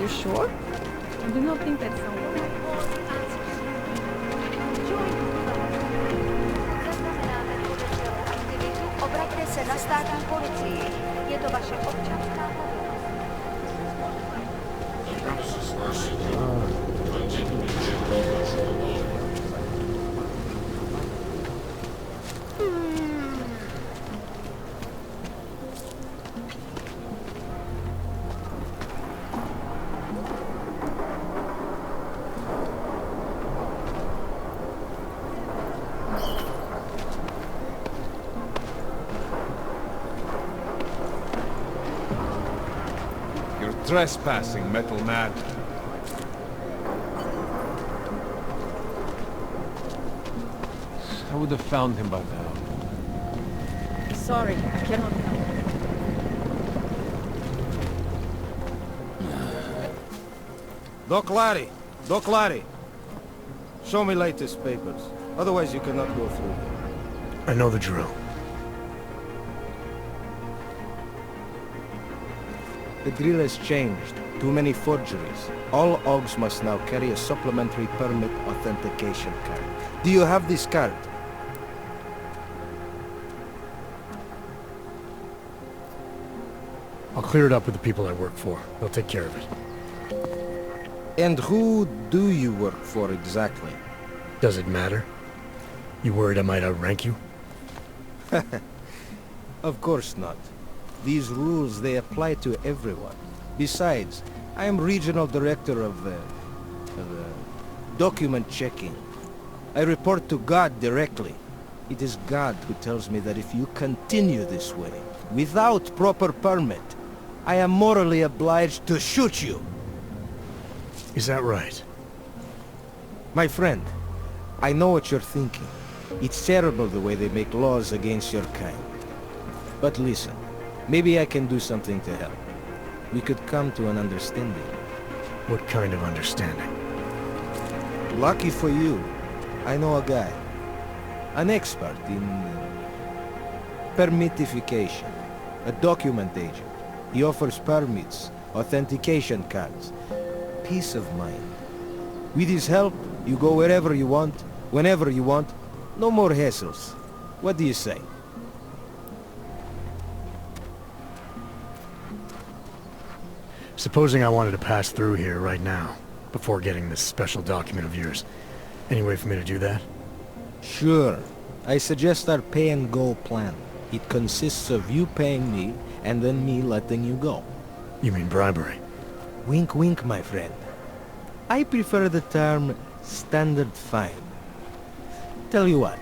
sure? I do not think that's someone. Obraťte se na státní policii. Je to vaše občanská Trespassing, metal man. I would have found him by now. Sorry, I cannot help. Doc Larry. Show me latest papers. Otherwise you cannot go through. I know the drill. The drill has changed. Too many forgeries. All AUGs must now carry a supplementary permit authentication card. Do you have this card? I'll clear it up with the people I work for. They'll take care of it. And who do you work for exactly? Does it matter? You worried I might outrank you? Of course not. These rules, they apply to everyone. Besides, I am regional director of document checking. I report to God directly. It is God who tells me that if you continue this way, without proper permit, I am morally obliged to shoot you. Is that right? My friend, I know what you're thinking. It's terrible the way they make laws against your kind. But listen. Maybe I can do something to help. We could come to an understanding. What kind of understanding? Lucky for you, I know a guy. An expert in permitification. A document agent. He offers permits, authentication cards. Peace of mind. With his help, you go wherever you want, whenever you want. No more hassles. What do you say? Supposing I wanted to pass through here right now, before getting this special document of yours. Any way for me to do that? Sure. I suggest our pay-and-go plan. It consists of you paying me, and then me letting you go. You mean bribery? Wink wink, my friend. I prefer the term standard fine. Tell you what,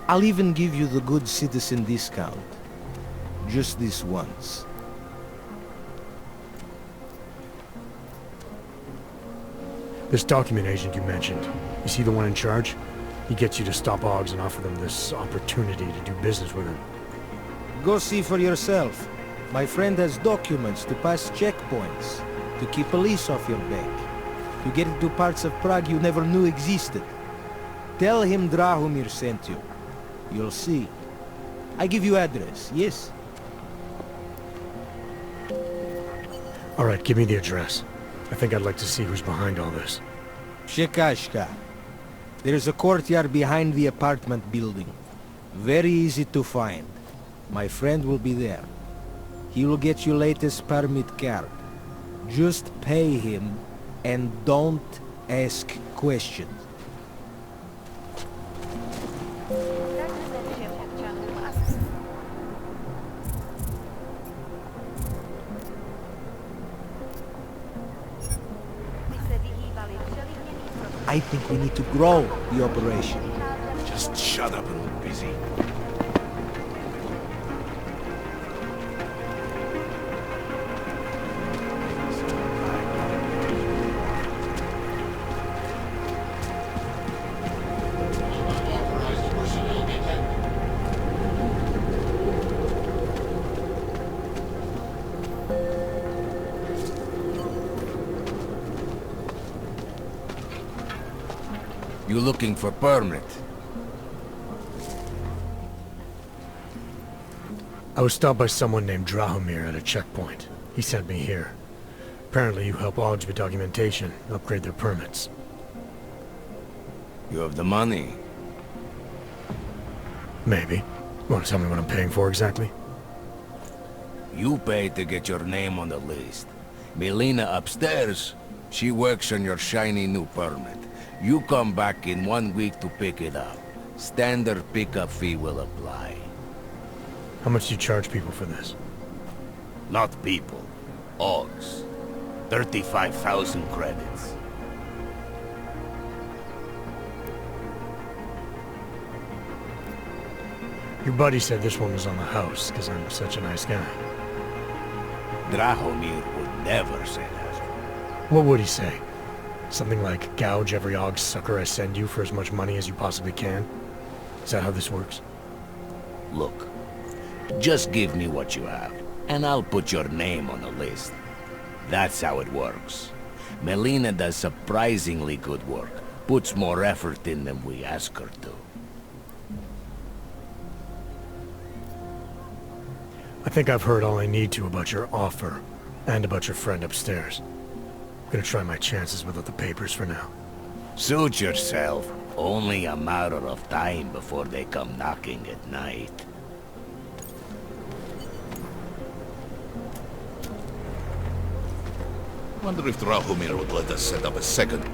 I'll even give you the good citizen discount. Just this once. This document agent you mentioned, is he the one in charge? He gets you to stop AUGs and offer them this opportunity to do business with him. Go see for yourself. My friend has documents to pass checkpoints, to keep police off your back, to get into parts of Prague you never knew existed. Tell him Drahomir sent you. You'll see. I give you address, yes? Alright, give me the address. I think I'd like to see who's behind all this. Shekashka. There's a courtyard behind the apartment building. Very easy to find. My friend will be there. He will get you latest permit card. Just pay him and don't ask questions. I think we need to grow the operation. Just shut up and look busy. You looking for permit? I was stopped by someone named Drahomir at a checkpoint. He sent me here. Apparently you help Augs with documentation, upgrade their permits. You have the money. Maybe. Want to tell me what I'm paying for exactly? You pay to get your name on the list. Melina upstairs, she works on your shiny new permit. You come back in 1 week to pick it up. Standard pickup fee will apply. How much do you charge people for this? Not people. Augs. 35,000 credits. Your buddy said this one was on the house, because I'm such a nice guy. Drahomir would never say that. What would he say? Something like, gouge every Aug sucker I send you for as much money as you possibly can? Is that how this works? Look, just give me what you have, and I'll put your name on the list. That's how it works. Melina does surprisingly good work. Puts more effort in than we ask her to. I think I've heard all I need to about your offer, and about your friend upstairs. I'm gonna try my chances without the papers for now. Suit yourself. Only a matter of time before they come knocking at night. Wonder if Drahomir would let us set up a second.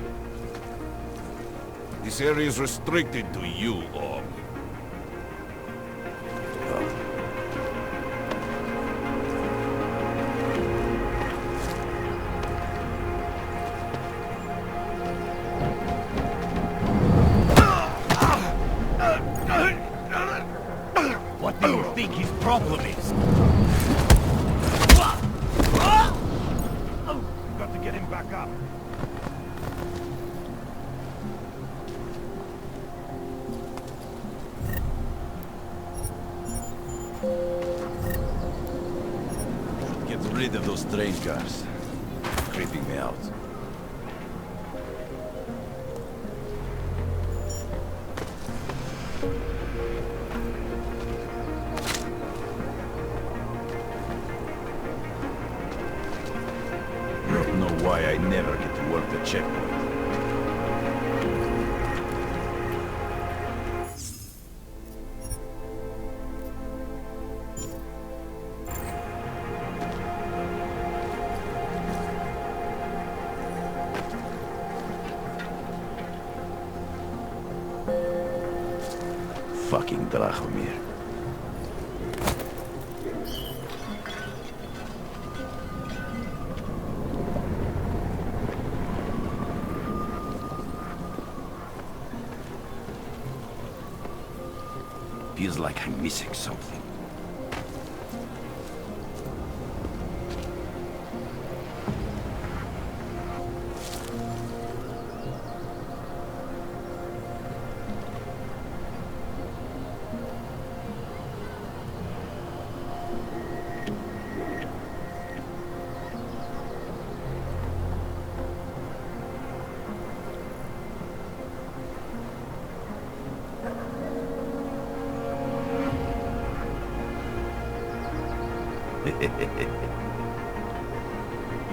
This area is restricted to you, Aug. What do you think his problem is? Got to get him back up. Get rid of those train cars. Creeping me out. I don't know why I never get to work the checkpoint. Fucking Drahomir. Feels like I'm missing something.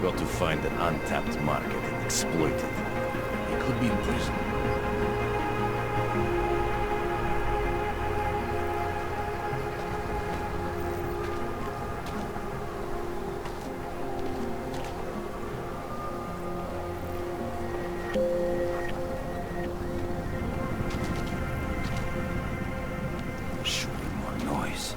Got to find an untapped market and exploit it. He could be in prison. Should be more noise.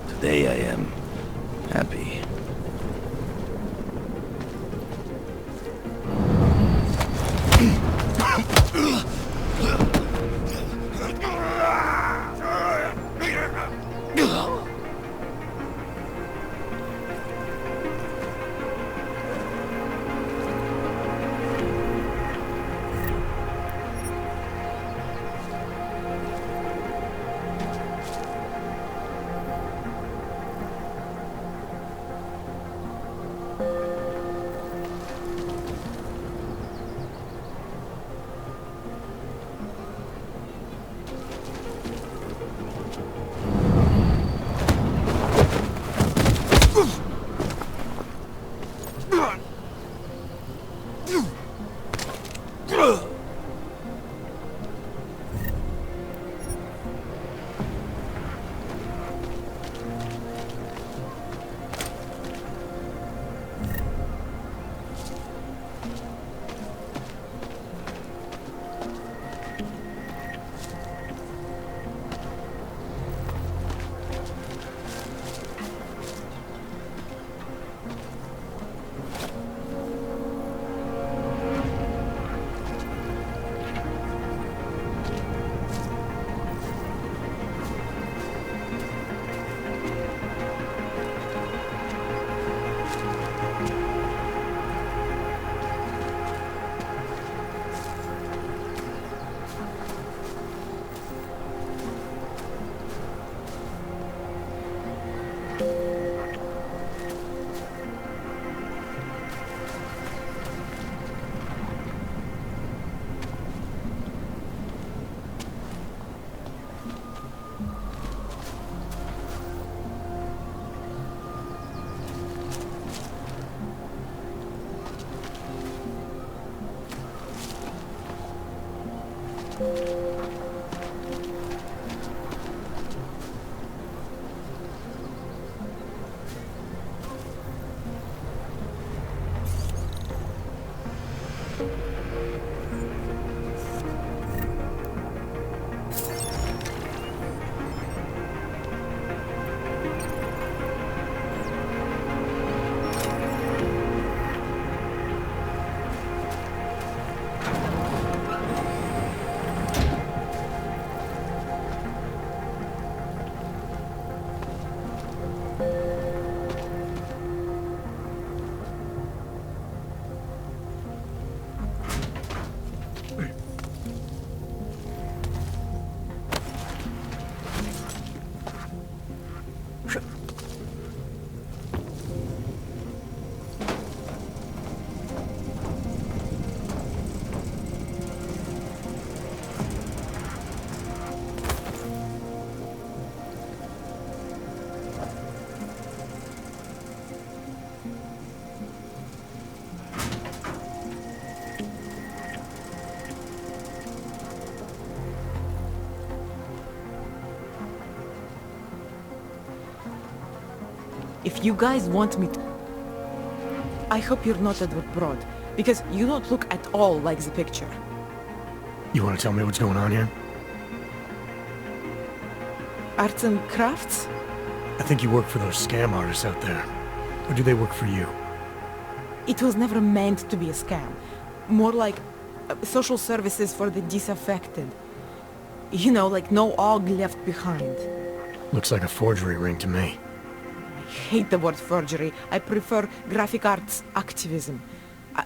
Today I am happy. if you guys want me to... I hope you're not Edward Broad, because you don't look at all like the picture. You want to tell me what's going on here? Arts and crafts? I think you work for those scam artists out there. Or do they work for you? It was never meant to be a scam. More like social services for the disaffected. You know, like no aug left behind. Looks like a forgery ring to me. I hate the word forgery. I prefer graphic arts activism.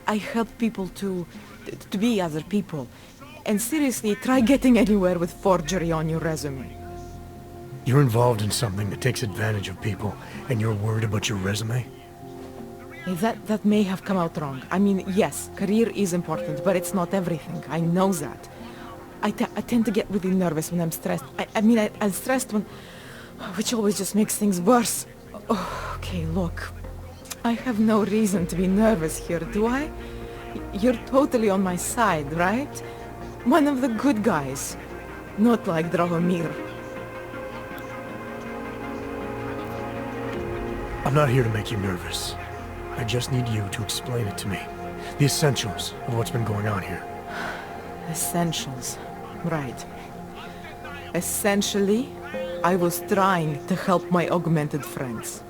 I help people to be other people. And seriously, try getting anywhere with forgery on your resume. You're involved in something that takes advantage of people, and you're worried about your resume? That may have come out wrong. I mean, yes, career is important, but it's not everything. I know that. I tend to get really nervous when I'm stressed. I'm stressed when... which always just makes things worse. Oh, okay, look. I have no reason to be nervous here, do I? You're totally on my side, right? One of the good guys. Not like Drahomir. I'm not here to make you nervous. I just need you to explain it to me. The essentials of what's been going on here. Essentials. Right. Essentially, I was trying to help my augmented friends.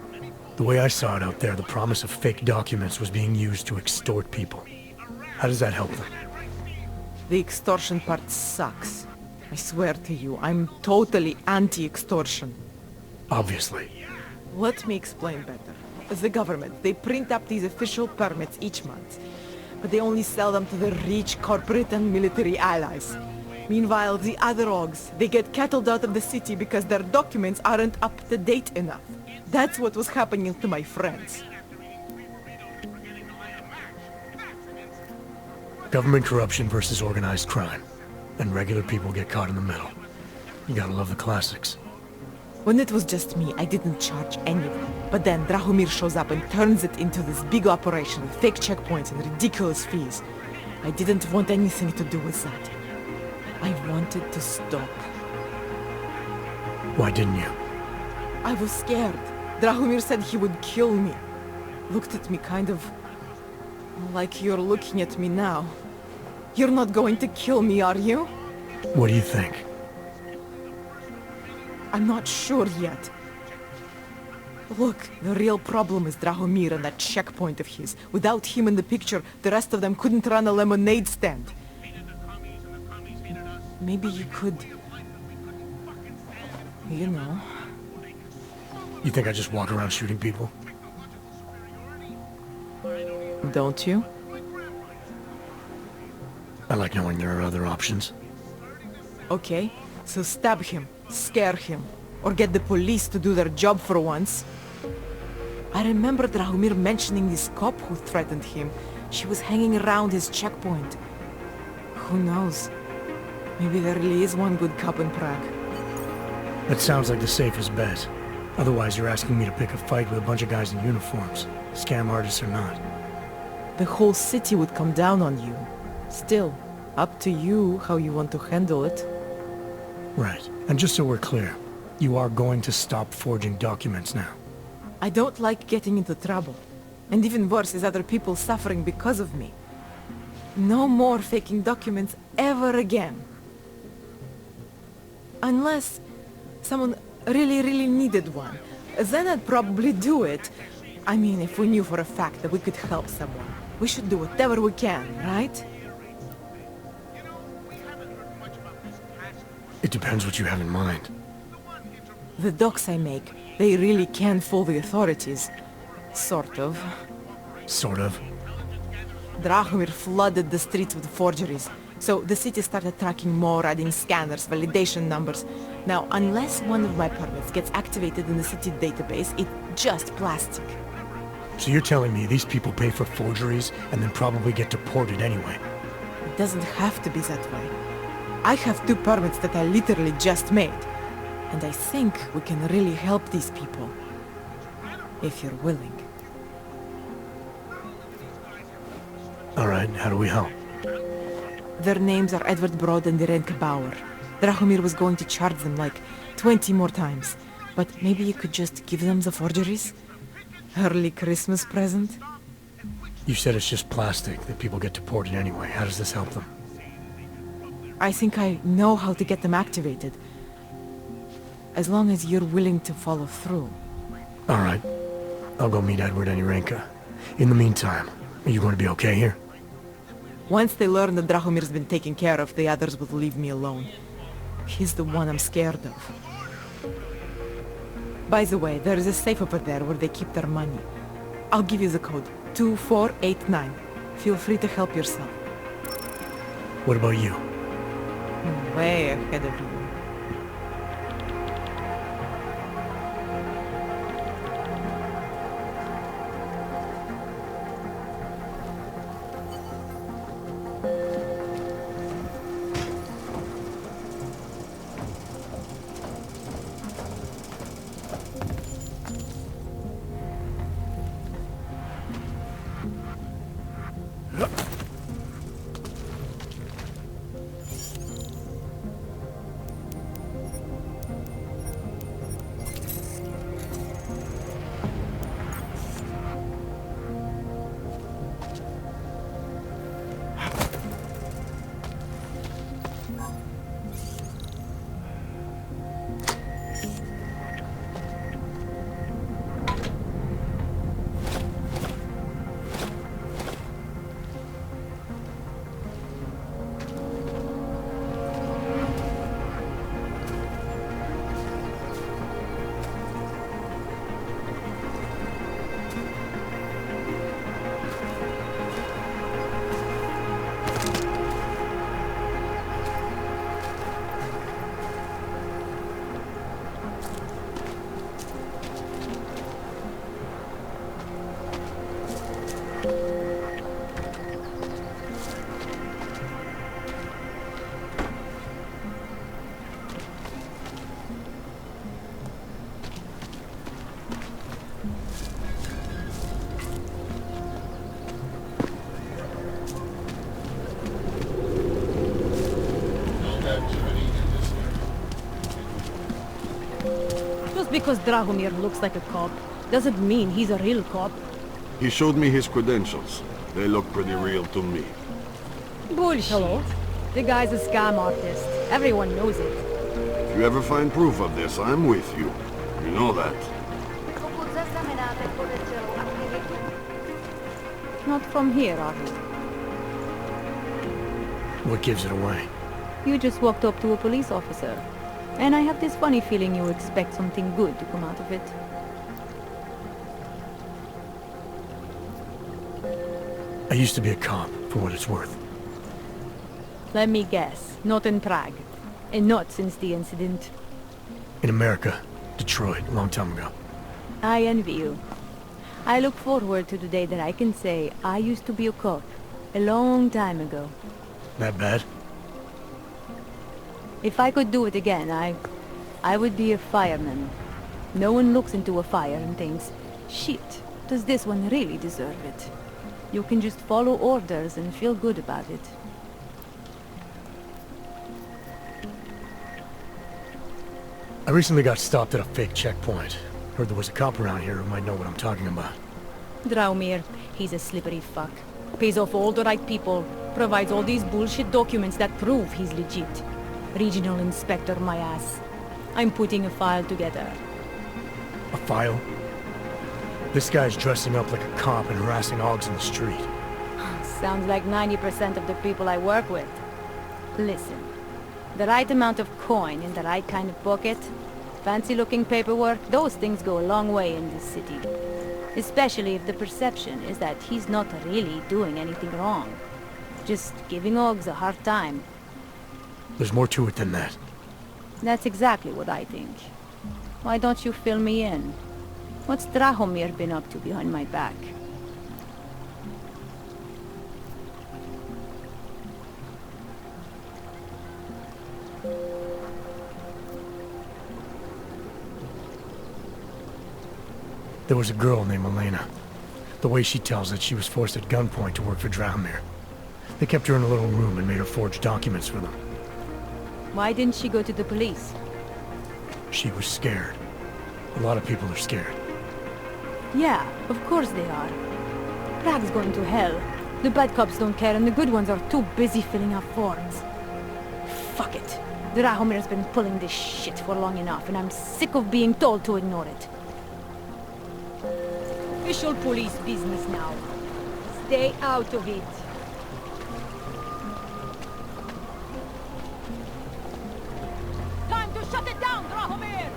The way I saw it out there, the promise of fake documents was being used to extort people. How does that help them? The extortion part sucks. I swear to you, I'm totally anti-extortion. Obviously. Let me explain better. The government, they print up these official permits each month, but they only sell them to the rich corporate and military allies. Meanwhile, the other augs, they get cattled out of the city because their documents aren't up to date enough. That's what was happening to my friends. Government corruption versus organized crime. And regular people get caught in the middle. You gotta love the classics. When it was just me, I didn't charge anyone. But then Drahomir shows up and turns it into this big operation with fake checkpoints and ridiculous fees. I didn't want anything to do with that. I wanted to stop. Why didn't you? I was scared. Drahomir said he would kill me. Looked at me kind of... like you're looking at me now. You're not going to kill me, are you? What do you think? I'm not sure yet. Look, the real problem is Drahomir and that checkpoint of his. Without him in the picture, the rest of them couldn't run a lemonade stand. Maybe you could... you know... You think I just walk around shooting people? Don't you? I like knowing there are other options. Okay, so stab him, scare him, or get the police to do their job for once. I remember Drahomir mentioning this cop who threatened him. She was hanging around his checkpoint. Who knows? Maybe there really is one good cop in Prague. That sounds like the safest bet. Otherwise, you're asking me to pick a fight with a bunch of guys in uniforms. Scam artists or not. The whole city would come down on you. Still, up to you how you want to handle it. Right. And just so we're clear, you are going to stop forging documents now. I don't like getting into trouble. And even worse is other people suffering because of me. No more faking documents ever again. Unless someone really needed one. Then I'd probably do it. I mean, if we knew for a fact that we could help someone. We should do whatever we can, right? It depends what you have in mind. The docs I make, they really can fool the authorities. Sort of. Sort of. Drahomir flooded the streets with forgeries. So the city started tracking more, adding scanners, validation numbers. Now, unless one of my permits gets activated in the city database, it's just plastic. So you're telling me these people pay for forgeries and then probably get deported anyway? It doesn't have to be that way. I have 2 permits that I literally just made. And I think we can really help these people. If you're willing. Alright, how do we help? Their names are Edward Broad and Irenka Bauer. Drahomir was going to charge them like 20 more times. But maybe you could just give them the forgeries? Early Christmas present? You said it's just plastic, that people get deported anyway. How does this help them? I think I know how to get them activated. As long as you're willing to follow through. All right. I'll go meet Edward and Irenka. In the meantime, are you going to be okay here? Once they learn that Drahomir's been taken care of, the others will leave me alone. He's the one I'm scared of. By the way, there is a safe over there where they keep their money. I'll give you the code. 2489. Feel free to help yourself. What about you? Way ahead of you. Just because Drahomir looks like a cop, doesn't mean he's a real cop. He showed me his credentials. They look pretty real to me. Bullshit. Hello? The guy's a scam artist. Everyone knows it. If you ever find proof of this, I'm with you. You know that. Not from here, are you? What gives it away? You just walked up to a police officer. And I have this funny feeling you expect something good to come out of it. I used to be a cop, for what it's worth. Let me guess. Not in Prague. And not since the incident. In America. Detroit, a long time ago. I envy you. I look forward to the day that I can say I used to be a cop. A long time ago. That bad? If I could do it again, I would be a fireman. No one looks into a fire and thinks, shit, does this one really deserve it? You can just follow orders and feel good about it. I recently got stopped at a fake checkpoint. Heard there was a cop around here who might know what I'm talking about. Draumir, he's a slippery fuck. Pays off all the right people, provides all these bullshit documents that prove he's legit. Regional inspector, my ass. I'm putting a file together. A file? This guy's dressing up like a cop and harassing Augs in the street. Sounds like 90% of the people I work with. Listen, the right amount of coin in the right kind of pocket, fancy-looking paperwork, those things go a long way in this city. Especially if the perception is that he's not really doing anything wrong. Just giving Augs a hard time. There's more to it than that. That's exactly what I think. Why don't you fill me in? What's Drahomir been up to behind my back? There was a girl named Elena. The way she tells it, she was forced at gunpoint to work for Drahomir. They kept her in a little room and made her forge documents for them. Why didn't she go to the police? She was scared. A lot of people are scared. Yeah, of course they are. Prague's going to hell. The bad cops don't care and the good ones are too busy filling out forms. Fuck it. Drahomir's been pulling this shit for long enough and I'm sick of being told to ignore it. Official police business now. Stay out of it. Time to shut it down, Drahomir!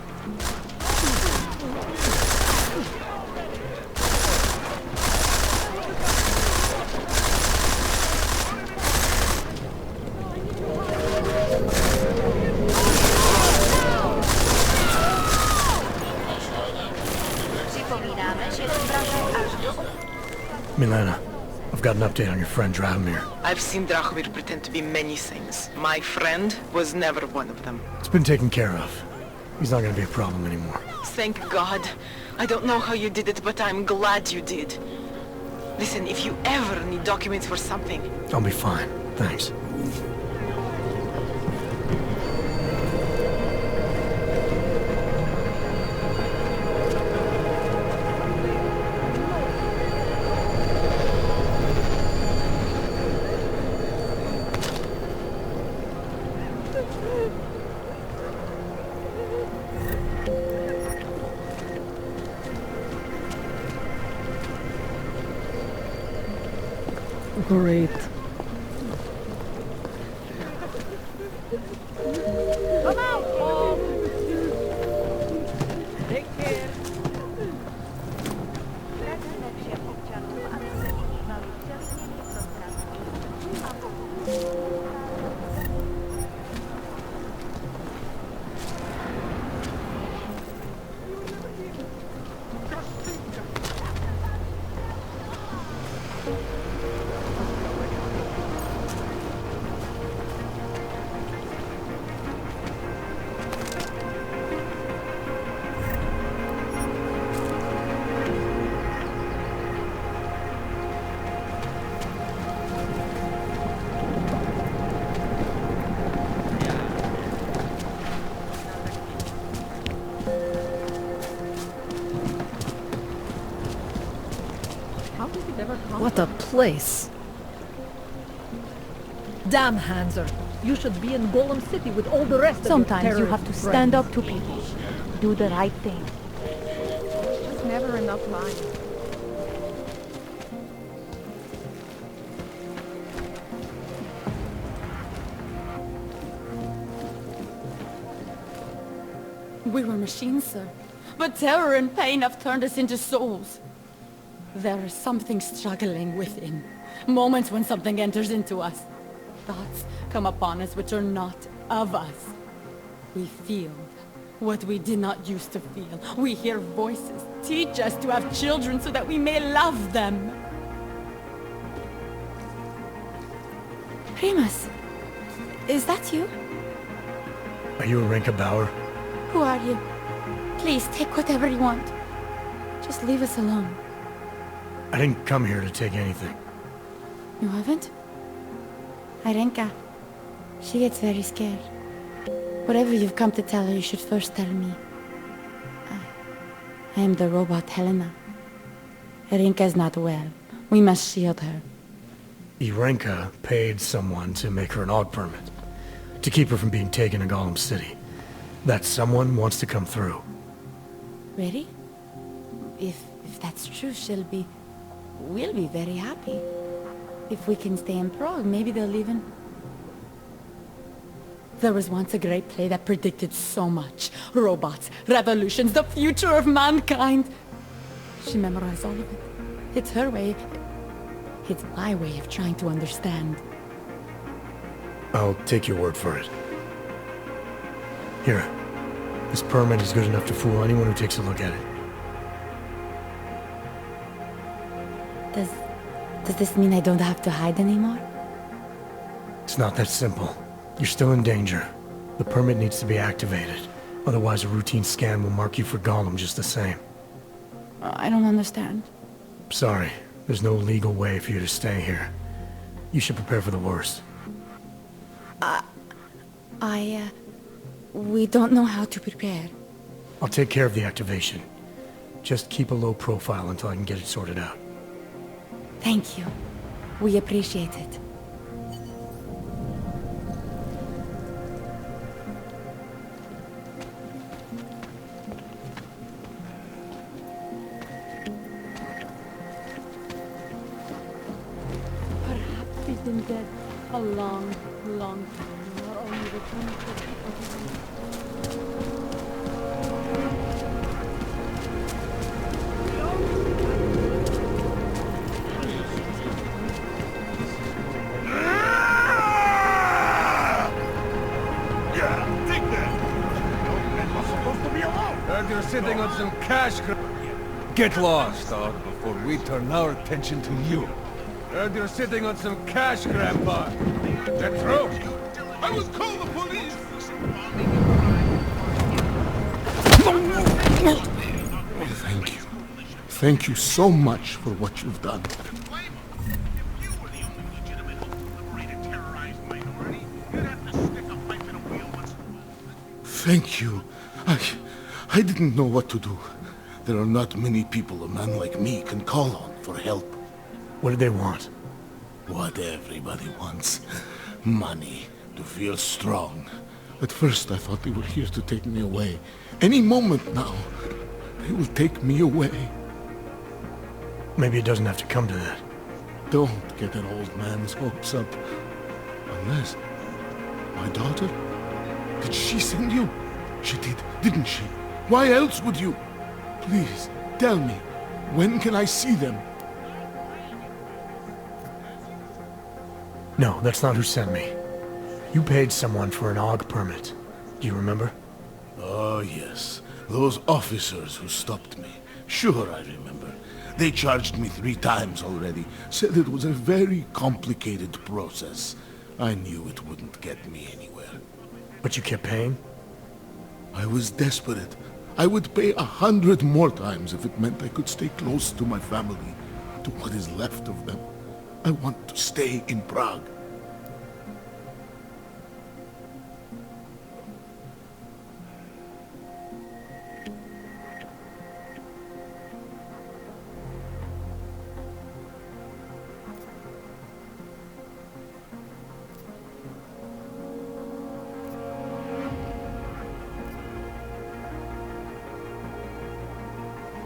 Milena, I've got an update on your friend Drahomir. I've seen Drahomir pretend to be many things. My friend was never one of them. It's been taken care of. He's not gonna be a problem anymore. Thank God. I don't know how you did it, but I'm glad you did. Listen, if you ever need documents for something... I'll be fine, thanks. Great. Come out, Paul! Take care. What a place! Damn, Hanser. You should be in Golem City with all the rest Sometimes of you your have to terrorist stand friends. up to people. Do the right thing. There's never enough line. We were machines, sir. But terror and pain have turned us into souls. There is something struggling within. Moments when something enters into us. Thoughts come upon us which are not of us. We feel what we did not used to feel. We hear voices. Teach us to have children so that we may love them. Primus, is that you? Are you Arenka Bauer? Who are you? Please, take whatever you want. Just leave us alone. I didn't come here to take anything. You haven't? Arenka. She gets very scared. Whatever you've come to tell her, you should first tell me. I am the robot Helena. Arenka is not well. We must shield her. Arenka paid someone to make her an AUG permit. To keep her from being taken to Golem City. That someone wants to come through. Really? If that's true, we'll be very happy. If we can stay in Prague, maybe they'll even... There was once a great play that predicted so much. Robots, revolutions, the future of mankind. She memorized all of it. It's her way. It's my way of trying to understand. I'll take your word for it. Here. This permit is good enough to fool anyone who takes a look at it. Does this mean I don't have to hide anymore? It's not that simple. You're still in danger. The permit needs to be activated. Otherwise, a routine scan will mark you for Golem just the same. I don't understand. Sorry. There's no legal way for you to stay here. You should prepare for the worst. We don't know how to prepare. I'll take care of the activation. Just keep a low profile until I can get it sorted out. Thank you. We appreciate it. Perhaps he's been dead a long, long time. Or only returning to the Heard you're sitting on some cash. Get lost, dog, before we turn our attention to you. Heard you're sitting on some cash, Grandpa. That's true. I will call the police. Thank you. Thank you so much for what you've done. Thank you. I didn't know what to do. There are not many people a man like me can call on for help. What did they want? What everybody wants. Money. To feel strong. At first I thought they were here to take me away. Any moment now, they will take me away. Maybe it doesn't have to come to that. Don't get an old man's hopes up. Unless... my daughter? Did she send you? She did, didn't she? Why else would you? Please, tell me. When can I see them? No, that's not who sent me. You paid someone for an AUG permit. Do you remember? Oh, yes. Those officers who stopped me. Sure, I remember. They charged me 3 times already. Said it was a very complicated process. I knew it wouldn't get me anywhere. But you kept paying? I was desperate. I would pay 100 more times if it meant I could stay close to my family, to what is left of them. I want to stay in Prague.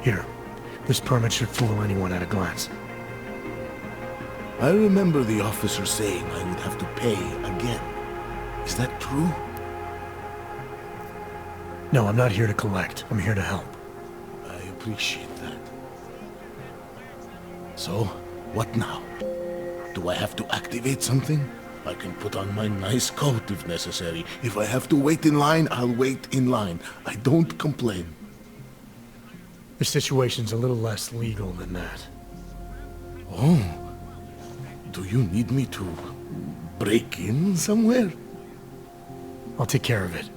Here. This permit should fool anyone at a glance. I remember the officer saying I would have to pay again. Is that true? No, I'm not here to collect. I'm here to help. I appreciate that. So, what now? Do I have to activate something? I can put on my nice coat if necessary. If I have to wait in line, I'll wait in line. I don't complain. The situation's a little less legal than that. Oh. Do you need me to break in somewhere? I'll take care of it.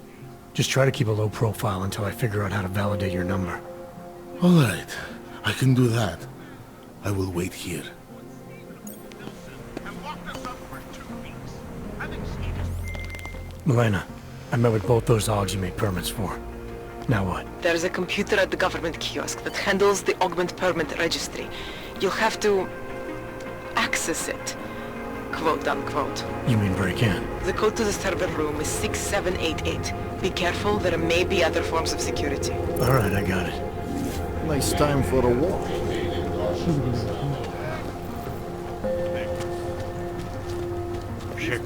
Just try to keep a low profile until I figure out how to validate your number. All right. I can do that. I will wait here. Milena, I met with both those AUGs you made permits for. Now what? There's a computer at the government kiosk that handles the augment permit registry. You'll have to access it, quote unquote. You mean break in? The code to the server room is 6788. Be careful, there may be other forms of security. All right, I got it. Nice time for a walk.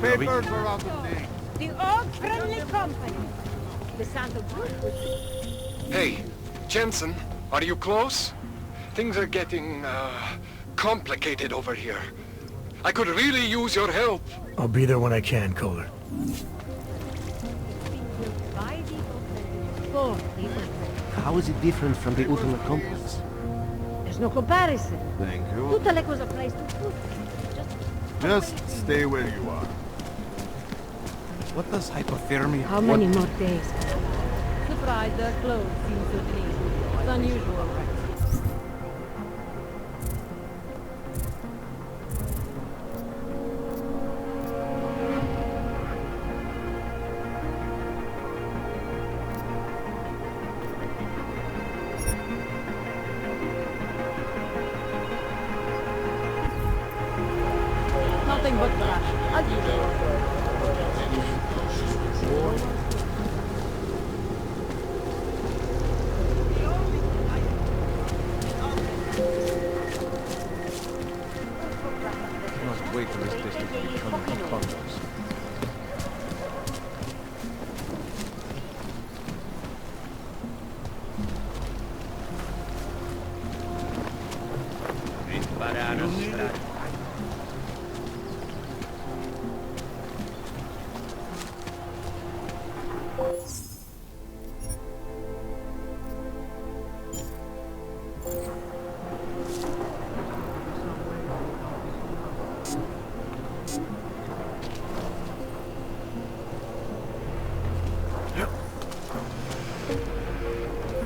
Papers are on the thing. The AUG-friendly company. The Santa Group. Hey, Jensen, are you close? Things are getting, complicated over here. I could really use your help. I'll be there when I can, Kohler. How is it different from the Utala complex? There's no comparison. Thank you. Utalek was a place to put. Just stay where you are. What does hypothermia... How many more days? Surprised their clothes seem so clean. It's unusual, right?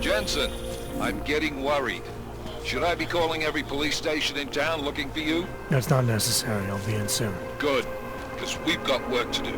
Jensen, I'm getting worried. Should I be calling every police station in town looking for you? That's not necessary. I'll be in soon. Good, because we've got work to do.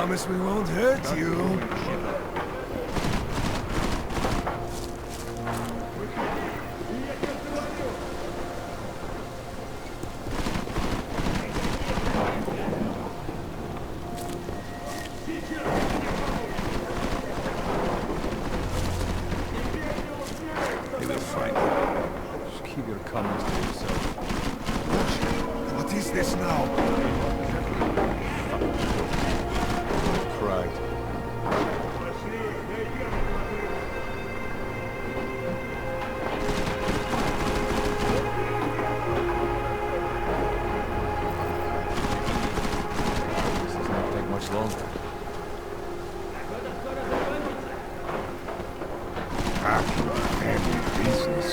Promise we won't hurt you. They will find you. Just keep your comments to yourself. What is this now? Pride. This does not take much longer. Family business.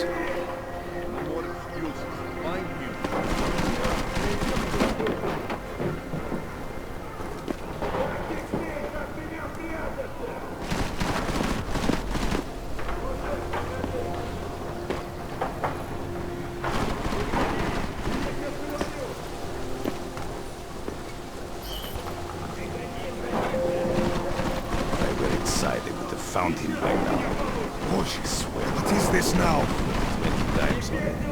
I were inside, they would have found him by now. Push. What is this now? 20 times already.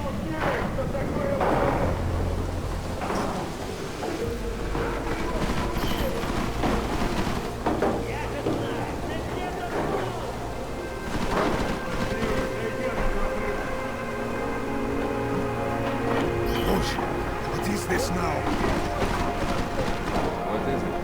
Push. What is this now? What is it?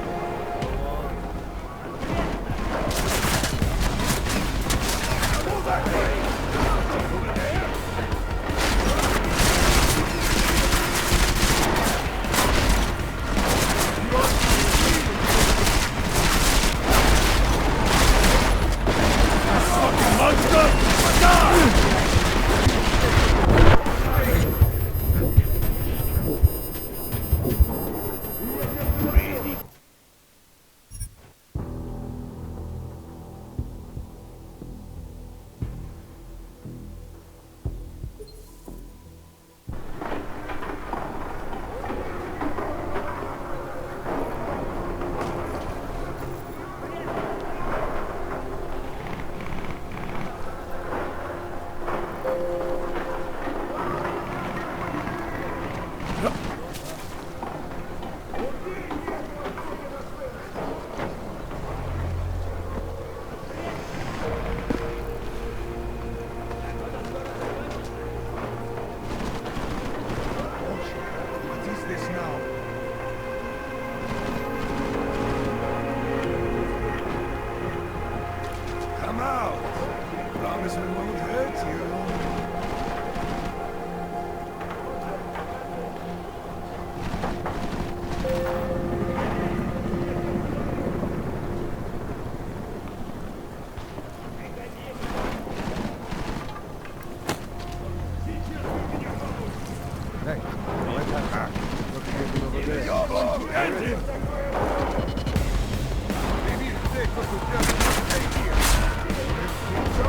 What is this now? Come out! Promise we won't hurt you. Hey, let that back. Look at him over there. Maybe it's safe for the devil to stay here. So.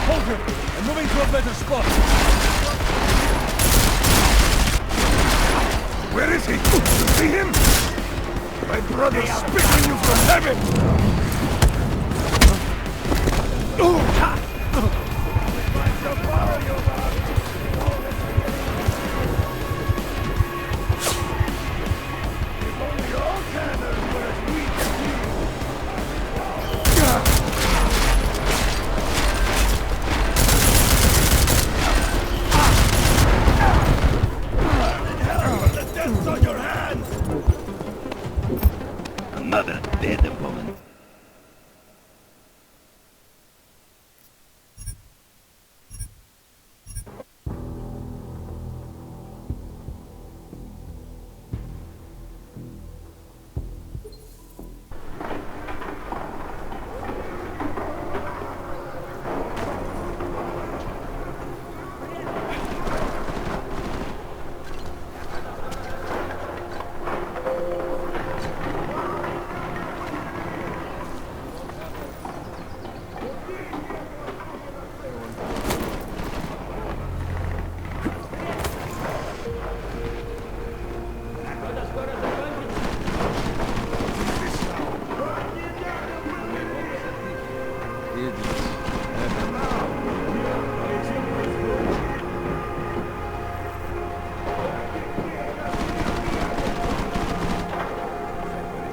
Hold him! I'm moving to a better spot! Where is he? You see him? My brother spit on you from heaven! Another dead woman.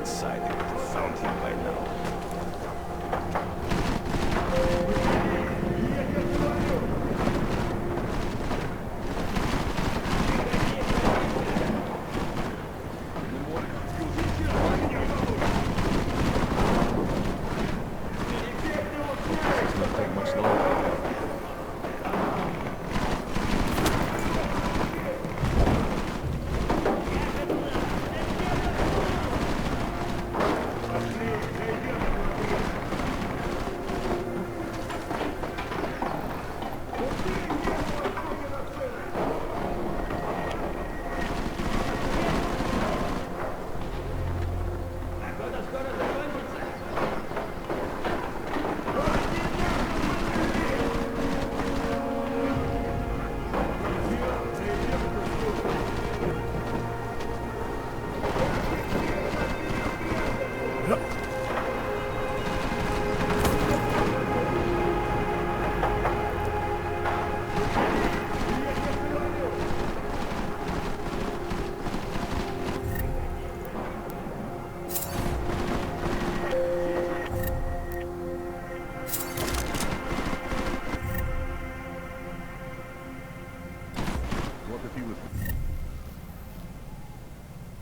inside, they would have found him by now.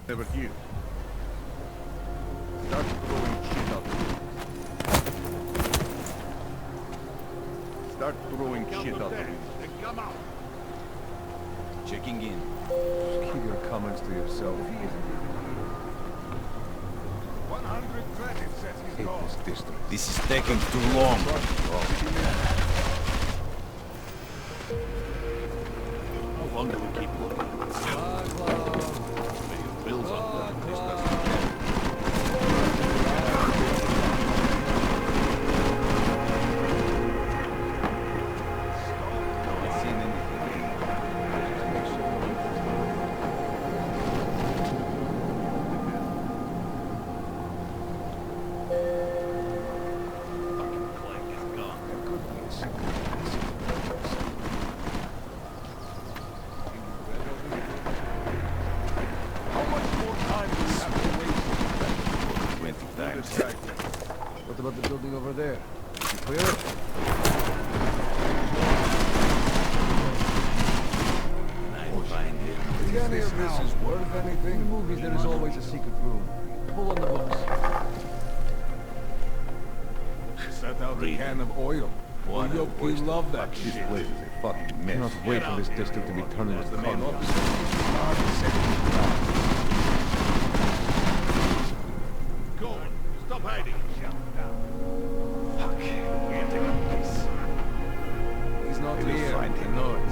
Never here. Start throwing shit out. Start throwing shit out. Come out. Checking in. Just keep your comments to yourself. 100 credits says he's gone. This district. This is taking too long. How long do we keep looking? Bills on this doesn't What about the building over there? You clear it? If any of this is worth anything, in movies there is always a secret room. Pull on the books. Set out a can of oil. We love that shit. This place is a fucking mess. Cannot wait for this district to be turned into the main office. Go on. Stop hiding. Fuck. Can't take up this. He's not here. I know it.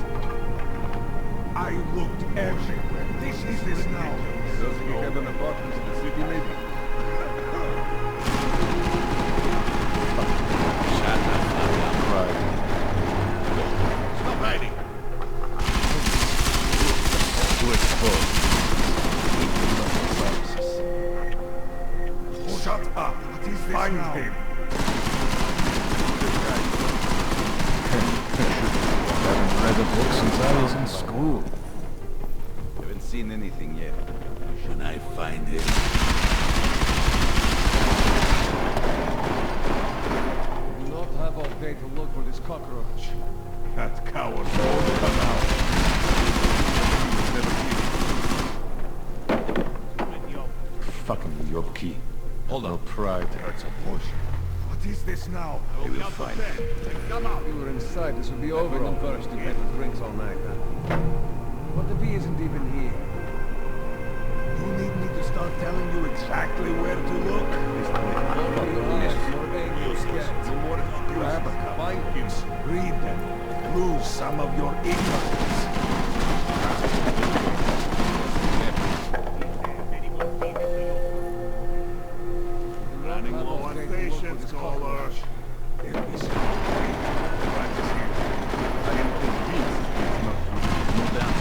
I looked everywhere. This is this now. Doesn't he have an apartment in the city, maybe? Shut up. Right. Stop hiding. Too exposed. Shut up. What is this Find now? him. Haven't read a book since I was in school. Haven't seen anything yet. Should I find him? We do not have all day to look for this cockroach. That coward won't come out. Fucking Job Key. Hold on. No pride. That's a push. What is this now? We will find him. Come out. If you were inside, this would be over. Bring them first. You had the drinks all night, huh? But the bee isn't even here. You need me to start telling you exactly where to look? No more Grab a cup. Find him. Read them. Lose some of your ignorance. Running low on patience, caller. There is practice here. I didn't think Move down.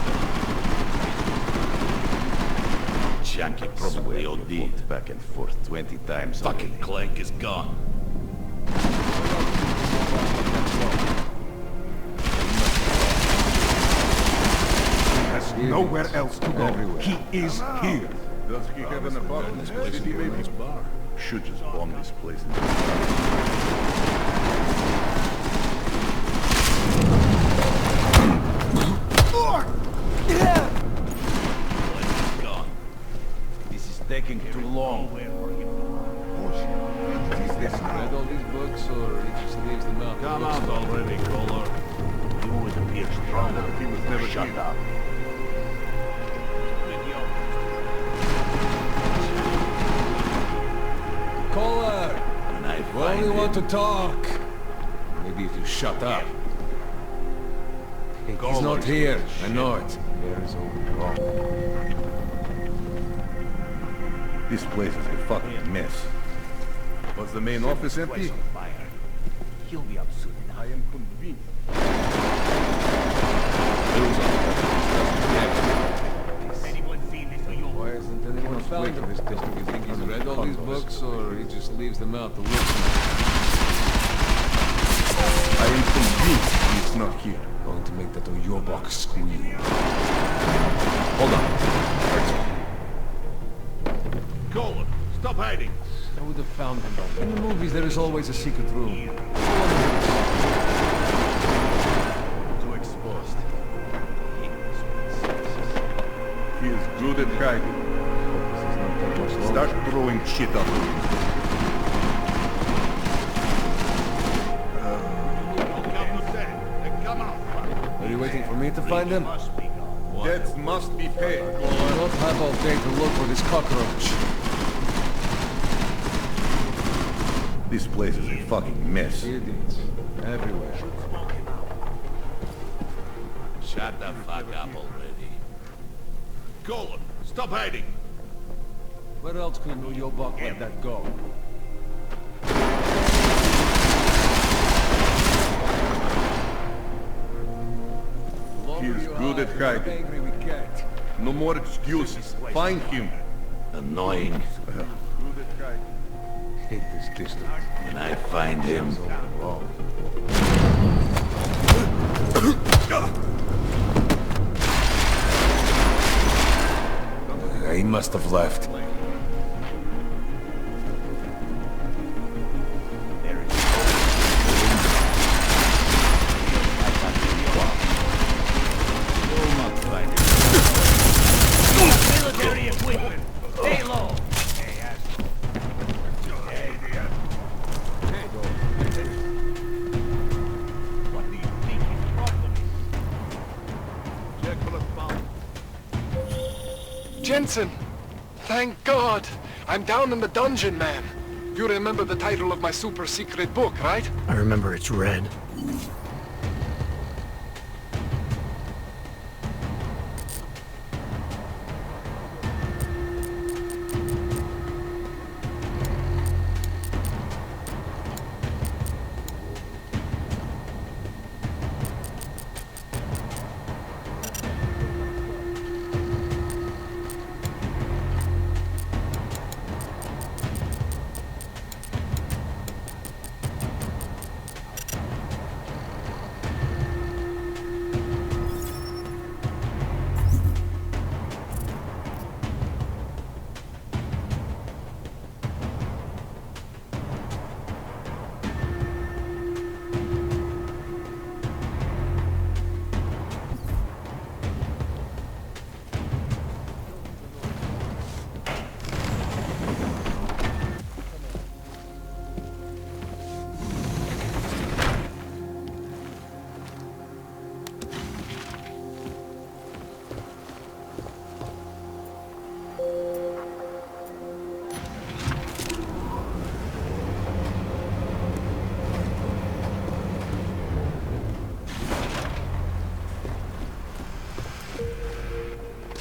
Junkie probably OD'd. Back and forth 20 times. Fucking Clank is gone. Nowhere else to go. He is here. Does he have an apartment? City, maybe? Bar. Should just bomb this place. This is taking too long. Is this read all these books, or he just leaves them out? Come out already, Caller. You would appear stronger. He was never Shut here. up. Caller! When I We only find want him, to talk. Maybe if you shut up. He's Caller not is here. shit. I know it. There's only wrong. This place is a fucking mess. Was the main office empty? He'll be up soon enough. I am convinced. Why hasn't anyone found him? You think he's read all these books, or he just leaves them out to look? I am convinced he's not here. Going to make that Oyobok squeal. Hold on. Caller, stop hiding. I would have found him. In the movies, there is always a secret room. Too exposed. He is good at hiding. Start throwing shit up. Are you waiting for me to find him? Debts must be paid. I don't have all day to look for this cockroach. This place is a fucking mess. Idiots. Everywhere. Shut the fuck up already. Caller, stop hiding. Where else could an Oyobok let that go? He is good at The hiding. angry we get. No more excuses. Find him. Annoying. Good at hiding. Hate this distance. When I find him, He must have left. military equipment. Stay low. What do you think his problem is? Check for the bomb. Jensen! Thank God! I'm down in the dungeon, man. You remember the title of my super secret book, right? I remember it's red.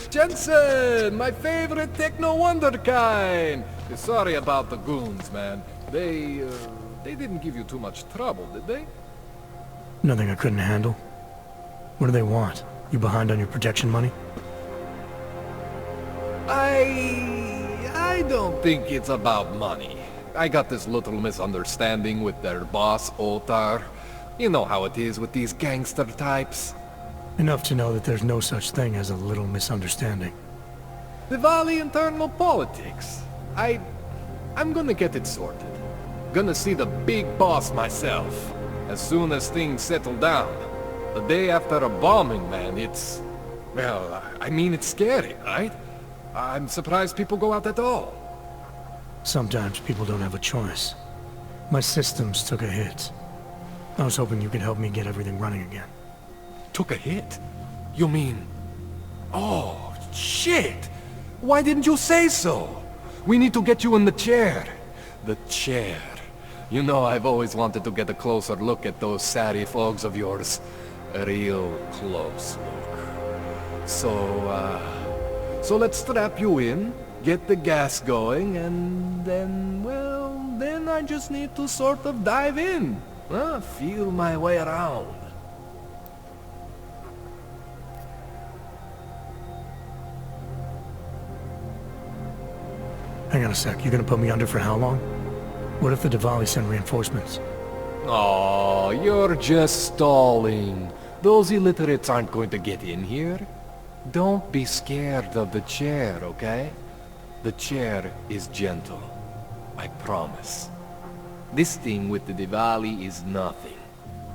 Jensen, my favorite techno wonderkind. Sorry about the goons, man. They didn't give you too much trouble, did they? Nothing I couldn't handle. What do they want? You behind on your protection money? I don't think it's about money. I got this little misunderstanding with their boss, Otar. You know how it is with these gangster types. Enough to know that there's no such thing as a little misunderstanding. Diwali internal politics. I'm gonna get it sorted. Gonna see the big boss myself. As soon as things settle down. The day after a bombing, man, it's... Well, I mean, it's scary, right? I'm surprised people go out at all. Sometimes people don't have a choice. My systems took a hit. I was hoping you could help me get everything running again. Took a hit? You mean... Oh, shit! Why didn't you say so? We need to get you in the chair. The chair. You know, I've always wanted to get a closer look at those Sarif ogs of yours. A real close look. So let's strap you in, get the gas going, and then, well, then I just need to sort of dive in. Feel my way around. Hang on a sec, you gonna put me under for how long? What if the Diwali send reinforcements? Oh, you're just stalling. Those illiterates aren't going to get in here. Don't be scared of the chair, okay? The chair is gentle. I promise. This thing with the Diwali is nothing.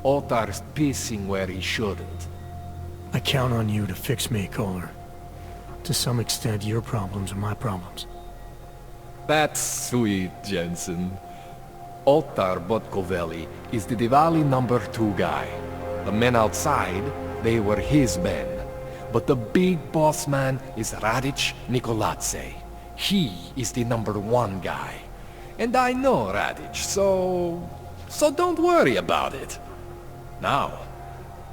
Otar's pissing where he shouldn't. I count on you to fix me, Kohler. To some extent, your problems are my problems. That's sweet, Jensen. Otar Botkovelli is the Diwali #2 guy. The men outside, they were his men. But the big boss man is Radic Nikoladze. He is the #1 guy. And I know Radic, so don't worry about it. Now,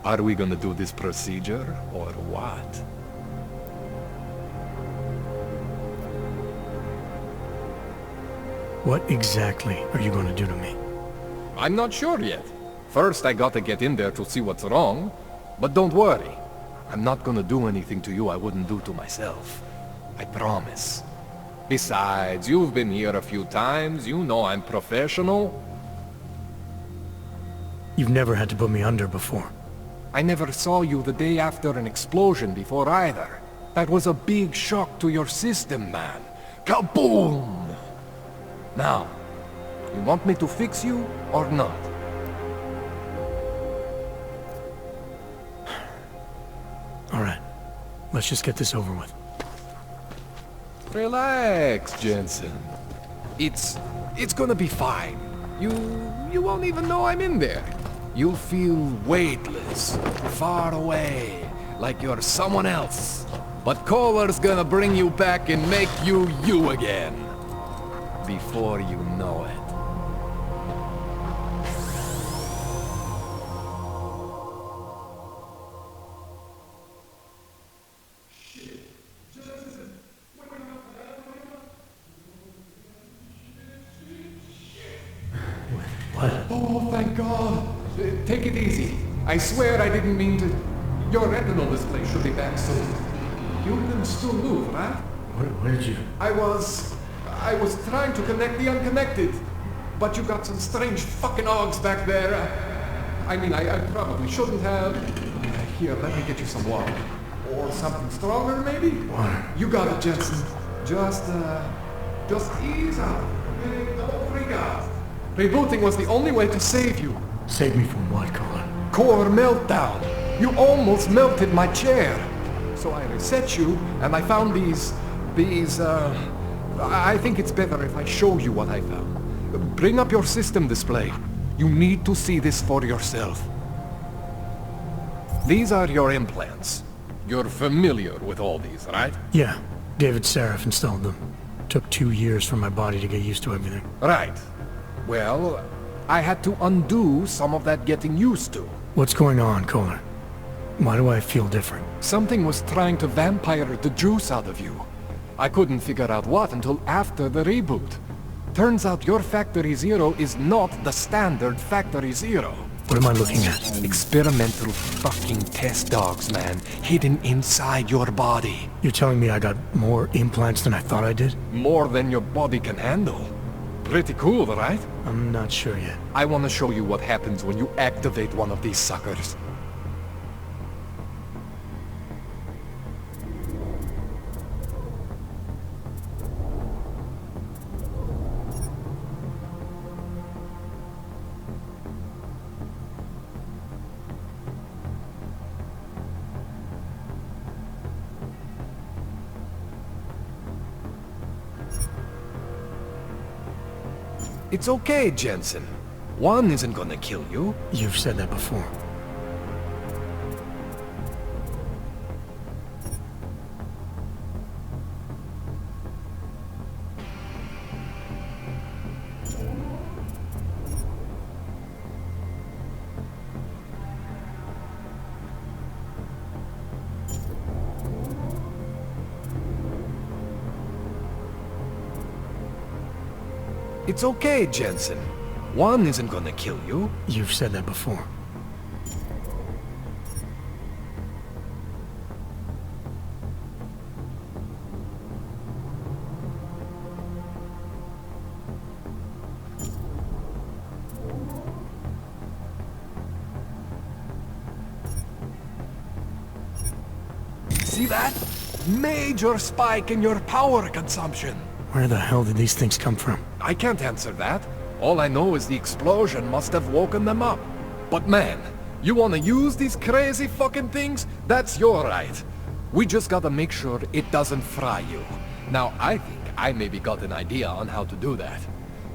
are we gonna do this procedure, or what? What exactly are you going to do to me? I'm not sure yet. First, I gotta get in there to see what's wrong. But don't worry. I'm not gonna do anything to you I wouldn't do to myself. I promise. Besides, you've been here a few times. You know I'm professional. You've never had to put me under before. I never saw you the day after an explosion before either. That was a big shock to your system, man. Kaboom! Now, you want me to fix you or not? All right. Let's just get this over with. Relax, Jensen. It's gonna be fine. You won't even know I'm in there. You'll feel weightless, far away, like you're someone else. But Kohler's gonna bring you back and make you you again. Before you know it. What? Oh, thank God. Take it easy. I swear I didn't mean to... Your retinal display should be back soon. You can still move, right? Where did you... I was trying to connect the unconnected, but you got some strange fucking ogs back there. I mean, I probably shouldn't have. Here, let me get you some water. Or something stronger, maybe? Water. You got it, Jensen. Just ease out. Okay? Don't freak out. Rebooting was the only way to save you. Save me from what, Kohler? Core meltdown. You almost melted my chair. So I reset you, and I found these, I think it's better if I show you what I found. Bring up your system display. You need to see this for yourself. These are your implants. You're familiar with all these, right? Yeah. David Sarif installed them. Took 2 years for my body to get used to everything. Right. Well, I had to undo some of that getting used to. What's going on, Kohler? Why do I feel different? Something was trying to vampire the juice out of you. I couldn't figure out what until after the reboot. Turns out your Factory Zero is not the standard Factory Zero. What am I looking at? Experimental fucking test dogs, man. Hidden inside your body. You're telling me I got more implants than I thought I did? More than your body can handle. Pretty cool, right? I'm not sure yet. I want to show you what happens when you activate one of these suckers. It's okay, Jensen. One isn't gonna kill you. You've said that before. It's okay, Jensen. One isn't gonna kill you. You've said that before. See that? Major spike in your power consumption. Where the hell did these things come from? I can't answer that. All I know is the explosion must have woken them up. But man, you wanna use these crazy fucking things? That's your right. We just gotta make sure it doesn't fry you. Now, I think I maybe got an idea on how to do that.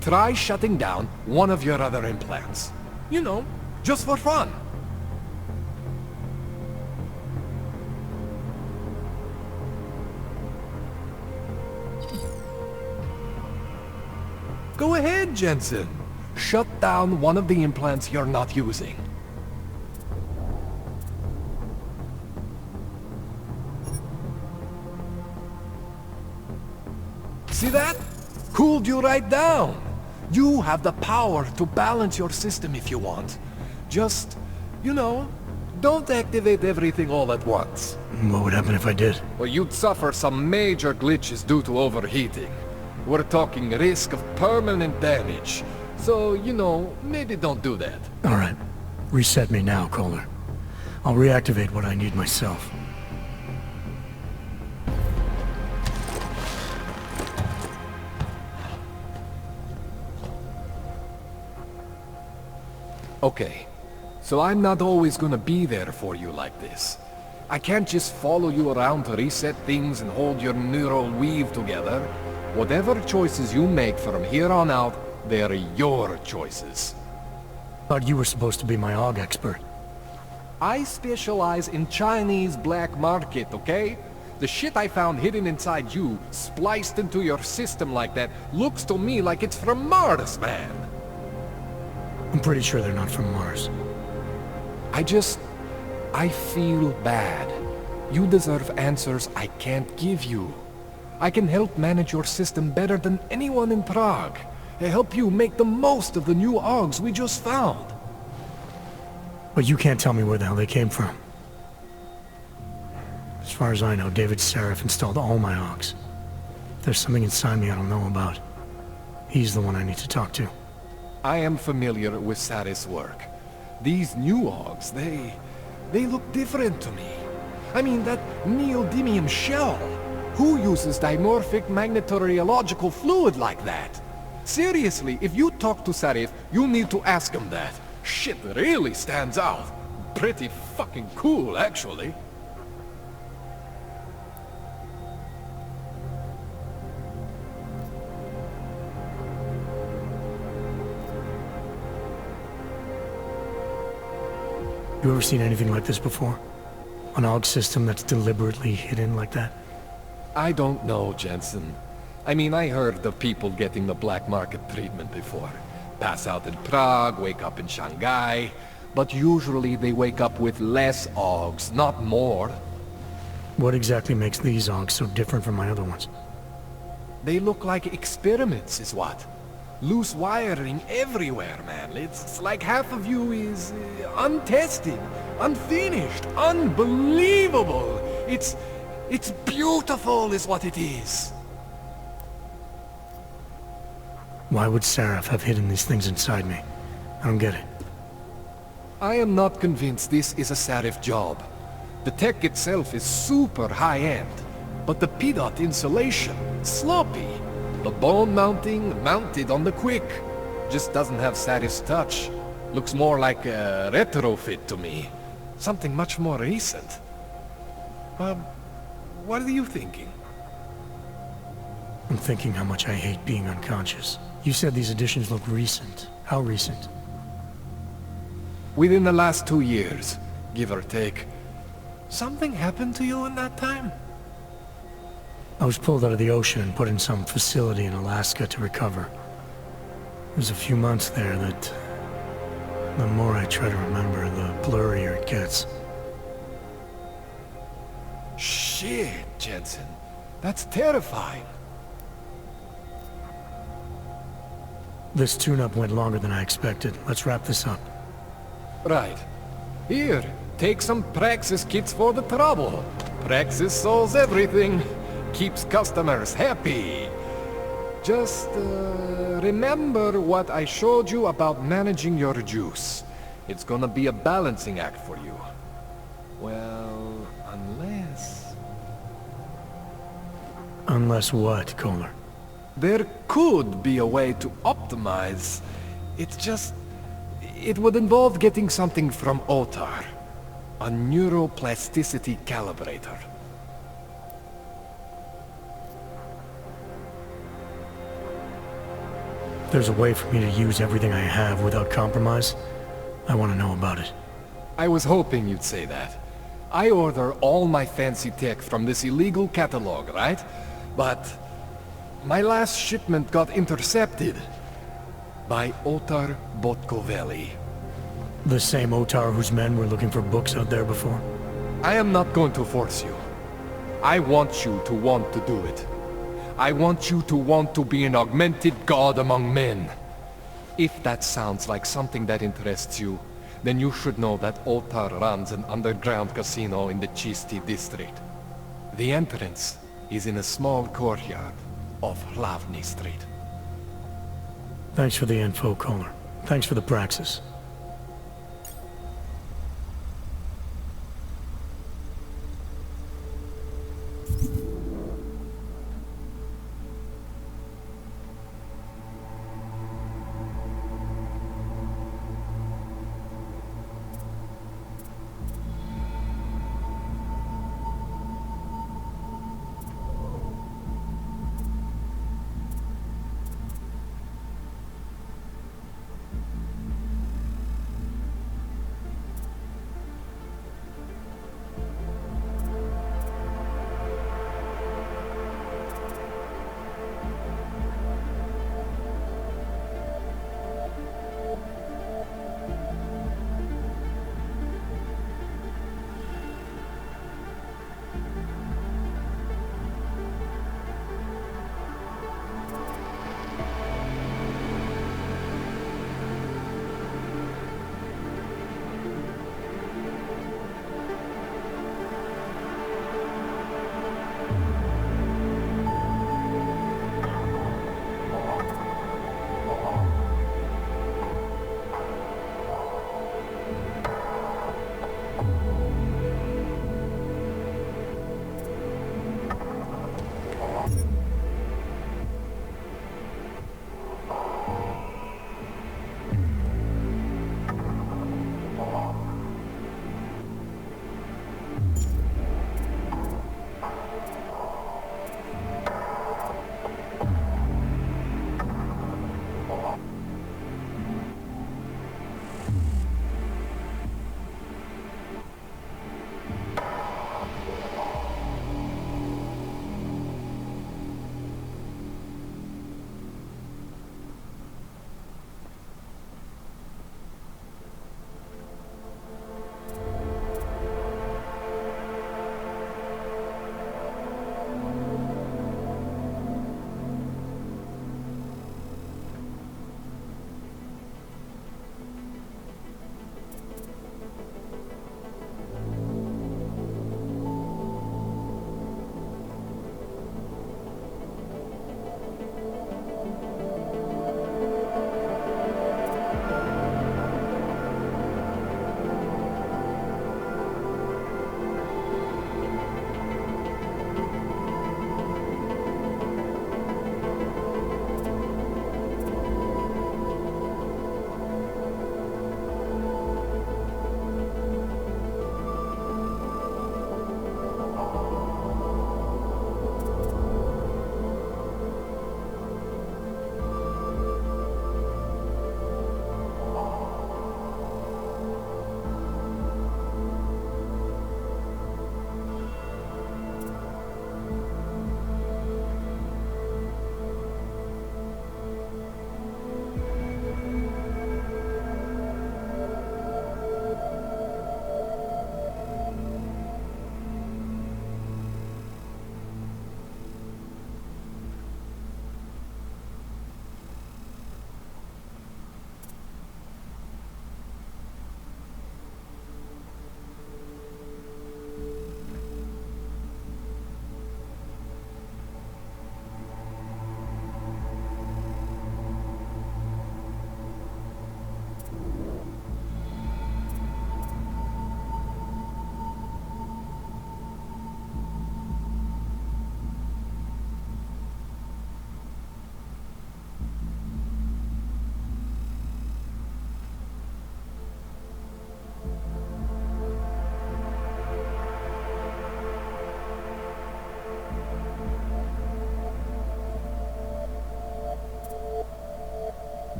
Try shutting down one of your other implants. You know, just for fun. Go ahead, Jensen. Shut down one of the implants you're not using. See that? Cooled you right down. You have the power to balance your system if you want. Just, you know, don't activate everything all at once. What would happen if I did? Well, you'd suffer some major glitches due to overheating. We're talking risk of permanent damage. So, you know, maybe don't do that. All right. Reset me now, Kohler. I'll reactivate what I need myself. Okay. So I'm not always gonna be there for you like this. I can't just follow you around to reset things and hold your neural weave together. Whatever choices you make from here on out, they're your choices. Thought you were supposed to be my AUG expert. I specialize in Chinese black market, okay? The shit I found hidden inside you, spliced into your system like that, looks to me like it's from Mars, man. I'm pretty sure they're not from Mars. I feel bad. You deserve answers I can't give you. I can help manage your system better than anyone in Prague. I help you make the most of the new AUGs we just found. But you can't tell me where the hell they came from. As far as I know, David Sarif installed all my AUGs. If there's something inside me I don't know about, he's the one I need to talk to. I am familiar with Sarif's work. These new AUGs, they look different to me. I mean, that neodymium shell. Who uses dimorphic magnetorheological fluid like that? Seriously, if you talk to Sarif, you need to ask him that. Shit really stands out. Pretty fucking cool, actually. You ever seen anything like this before? An AUG system that's deliberately hidden like that? I don't know, Jensen. I mean, I heard of people getting the black market treatment before. Pass out in Prague, wake up in Shanghai. But usually they wake up with less AUGs, not more. What exactly makes these AUGs so different from my other ones? They look like experiments, is what? Loose wiring everywhere, man. It's like half of you is untested, unfinished, unbelievable. It's beautiful is what it is. Why would Sarif have hidden these things inside me? I don't get it. I am not convinced this is a Sarif job. The tech itself is super high-end, but the PDOT insulation, sloppy. The bone mounting, mounted on the quick. Just doesn't have Sarif's touch. Looks more like a retrofit to me. Something much more recent. What are you thinking? I'm thinking how much I hate being unconscious. You said these additions look recent. How recent? Within the last 2 years, give or take. Something happened to you in that time? I was pulled out of the ocean and put in some facility in Alaska to recover. There's a few months there that... the more I try to remember, the blurrier it gets. Shit, Jensen. That's terrifying. This tune-up went longer than I expected. Let's wrap this up. Right. Here, take some Praxis kits for the trouble. Praxis solves everything. Keeps customers happy. Just, remember what I showed you about managing your juice. It's gonna be a balancing act for you. Well, unless... Unless what, Kohler? There could be a way to optimize. It's just... it would involve getting something from Otar. A neuroplasticity calibrator. There's a way for me to use everything I have without compromise? I want to know about it. I was hoping you'd say that. I order all my fancy tech from this illegal catalog, right? But... my last shipment got intercepted. By Otar Botkoveli. The same Otar whose men were looking for books out there before? I am not going to force you. I want you to want to do it. I want you to want to be an augmented god among men. If that sounds like something that interests you, then you should know that Otar runs an underground casino in the Chisti district. The entrance is in a small courtyard off Hlavny Street. Thanks for the info, Kohler. Thanks for the praxis.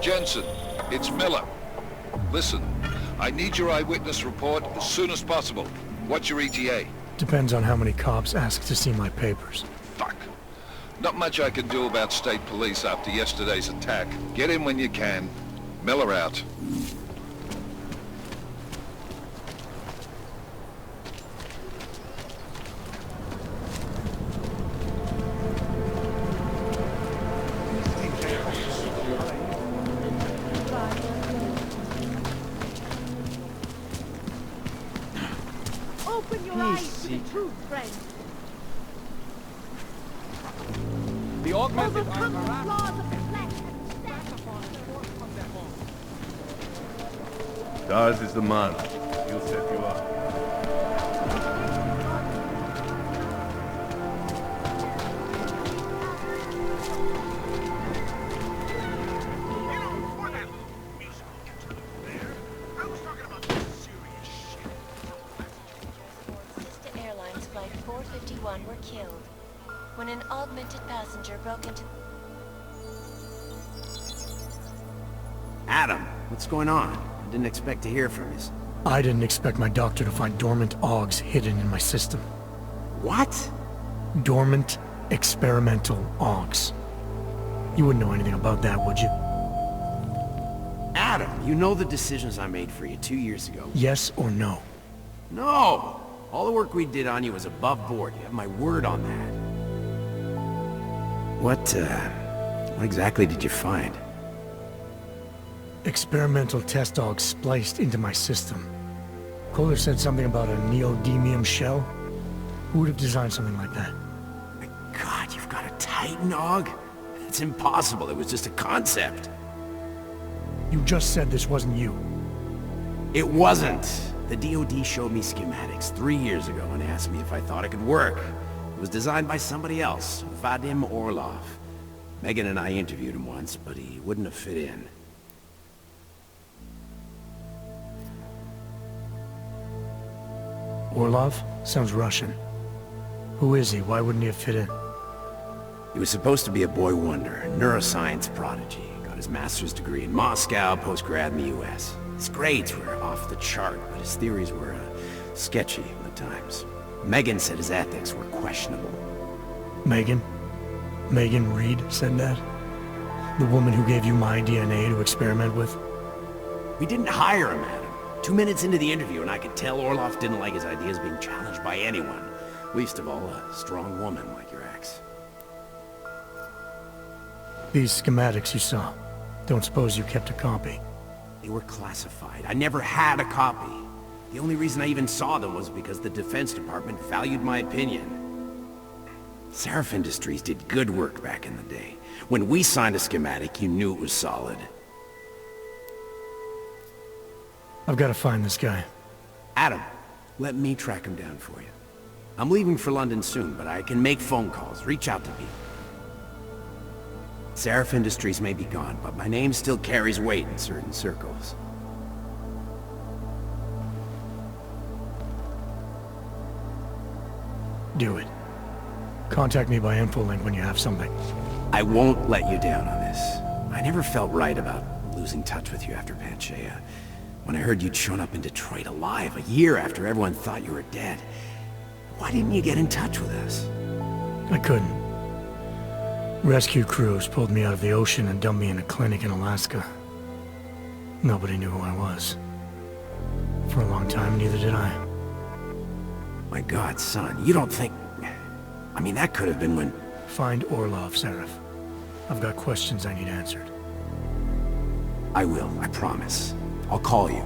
Jensen, it's Miller. Listen, I need your eyewitness report as soon as possible. What's your ETA? Depends on how many cops ask to see my papers. Fuck. Not much I can do about state police after yesterday's attack. Get in when you can. Miller out. Open your eyes to the truth, friend. The augmented Overcome the flaws of the flesh. Stars is the man. He'll set you up. Airlines Flight 451 were killed when an augmented passenger broke into... Adam, what's going on? I didn't expect to hear from you. I didn't expect my doctor to find dormant augs hidden in my system. What? Dormant experimental augs. You wouldn't know anything about that, would you? Adam, you know the decisions I made for you 2 years ago. Yes or no? No! All the work we did on you was above board. You have my word on that. What exactly did you find? Experimental test augs spliced into my system. Kohler said something about a neodymium shell. Who would have designed something like that? My God, you've got a Titan aug? It's impossible. It was just a concept. You just said this wasn't you. It wasn't. The DOD showed me schematics 3 years ago and asked me if I thought it could work. It was designed by somebody else, Vadim Orlov. Megan and I interviewed him once, but he wouldn't have fit in. Orlov? Sounds Russian. Who is he? Why wouldn't he have fit in? He was supposed to be a boy wonder, a neuroscience prodigy. Got his master's degree in Moscow, post-grad in the US. His grades were off the chart, but his theories were sketchy at times. Megan said his ethics were questionable. Megan? Megan Reed said that? The woman who gave you my DNA to experiment with? We didn't hire him, Adam. 2 minutes into the interview, and I could tell Orlov didn't like his ideas being challenged by anyone. Least of all, a strong woman like your ex. These schematics you saw. Don't suppose you kept a copy? They were classified. I never had a copy. The only reason I even saw them was because the Defense Department valued my opinion. Sarif Industries did good work back in the day. When we signed a schematic, you knew it was solid. I've got to find this guy. Adam, let me track him down for you. I'm leaving for London soon, but I can make phone calls, reach out to people. Sarif Industries may be gone, but my name still carries weight in certain circles. Do it. Contact me by infolink when you have something. I won't let you down on this. I never felt right about losing touch with you after Panchea. When I heard you'd shown up in Detroit alive a year after everyone thought you were dead. Why didn't you get in touch with us? I couldn't. Rescue crews pulled me out of the ocean and dumped me in a clinic in Alaska. Nobody knew who I was. For a long time, neither did I. My God, son, you don't think... I mean, that could have been when... Find Orlov, Sarif. I've got questions I need answered. I will, I promise. I'll call you.